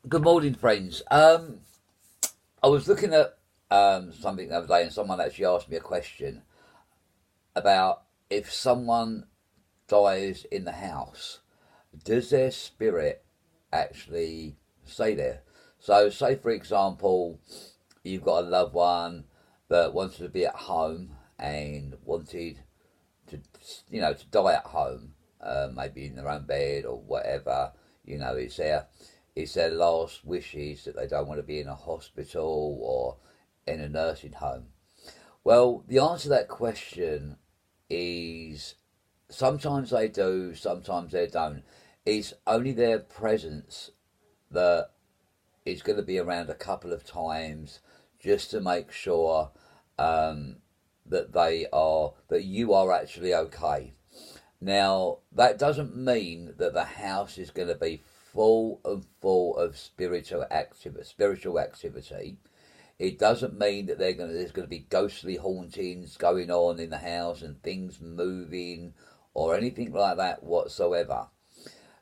Good morning, friends. I was looking at something the other day, and someone actually asked me a question about if someone dies in the house, does their spirit actually stay there? So, say for example, you've got a loved one that wanted to be at home and wanted to, to die at home, maybe in their own bed or whatever. It's their last wishes that they don't want to be in a hospital or in a nursing home. Well, the answer to that question is sometimes they do, sometimes they don't. It's only their presence that is going to be around a couple of times just to make sure um, that you are actually okay. Now, that doesn't mean that the house is going to be full and full of spiritual activity. It doesn't mean that there's going to be ghostly hauntings going on in the house and things moving or anything like that whatsoever.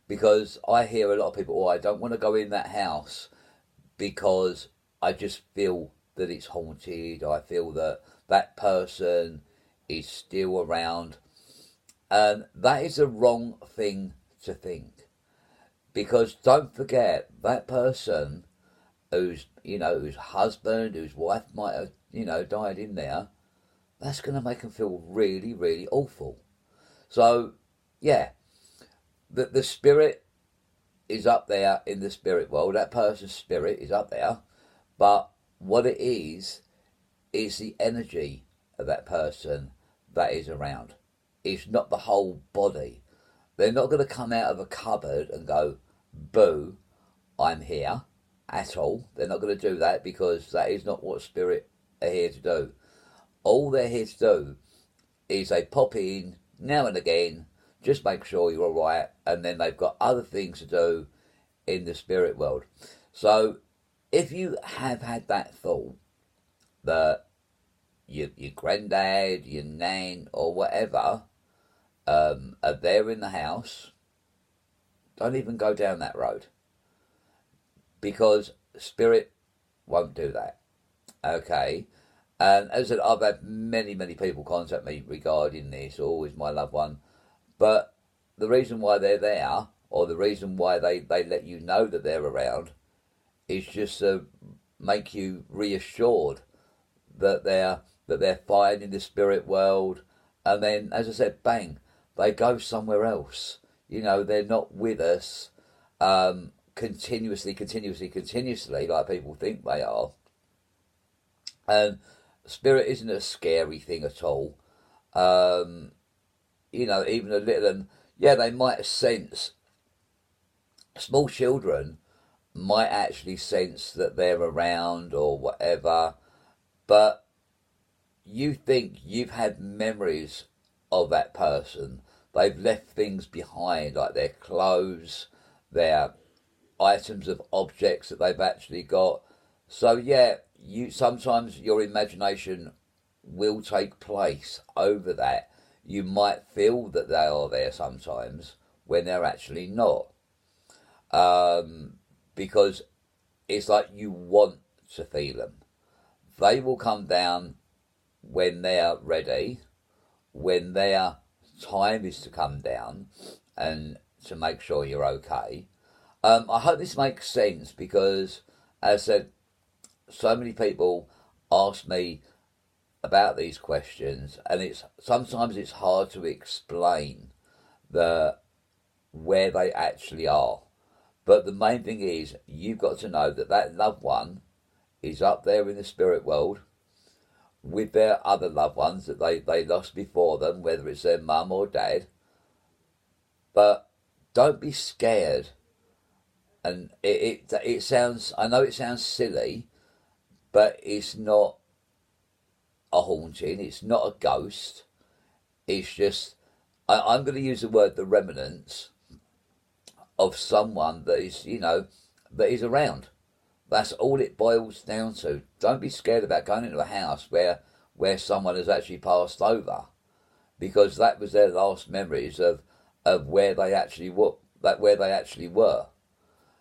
Because I hear a lot of people, oh, I don't want to go in that house because I just feel that it's haunted. I feel that that person is still around. And that is the wrong thing to think. Because don't forget, that person whose husband, whose wife might have, died in there, that's going to make them feel really, really awful. So, yeah, the spirit is up there in the spirit world. That person's spirit is up there. But what it is the energy of that person that is around. It's not the whole body. They're not going to come out of a cupboard and go, boo, I'm here at all. They're not going to do that because that is not what spirit are here to do. All they're here to do is they pop in now and again, just make sure you're all right, and then they've got other things to do in the spirit world. So if you have had that thought that your granddad, your nan, or whatever are there in the house, don't even go down that road because spirit won't do that. Okay. And as I said, I've had many, many people contact me regarding this, always my loved one. But the reason why they're there, or the reason why they let you know that they're around, is just to make you reassured that they're fine in the spirit world. And then, as I said, bang, they go somewhere else. They're not with us continuously, like people think they are. And spirit isn't a scary thing at all. Even a little, and yeah, they might sense, small children might actually sense that they're around or whatever, but you think you've had memories of that person. They've left things behind, like their clothes, their items of objects that they've actually got. So yeah, you sometimes your imagination will take place over that. You might feel that they are there sometimes when they're actually not, because it's like you want to feel them. They will come down when they're ready, when their time is to come down, and to make sure you're okay. I hope this makes sense because, as I said, so many people ask me about these questions, and it's sometimes it's hard to explain the where they actually are. But the main thing is you've got to know that that loved one is up there in the spirit world with their other loved ones that they lost before them, whether it's their mum or dad. But don't be scared. And it sounds, I know it sounds silly, but it's not a haunting. It's not a ghost. It's just I'm going to use the word the remnants of someone that is around. That's all it boils down to. Don't be scared about going into a house where someone has actually passed over, because that was their last memories of where they actually were.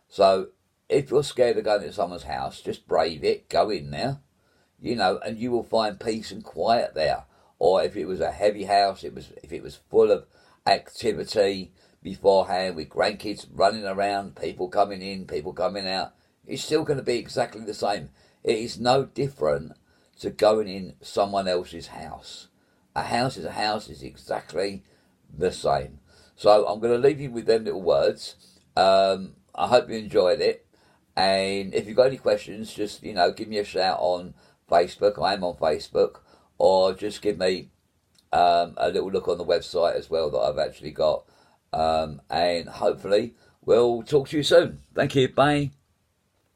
So if you're scared of going to someone's house, just brave it, go in there, and you will find peace and quiet there. Or if it was a heavy house, if it was full of activity beforehand with grandkids running around, people coming in, people coming out, it's still going to be exactly the same. It is no different to going in someone else's house. A house is a house, is exactly the same. So I'm going to leave you with them little words. I hope you enjoyed it. And if you've got any questions, just, give me a shout on Facebook. I am on Facebook. Or just give me a little look on the website as well that I've actually got. And hopefully we'll talk to you soon. Thank you. Bye.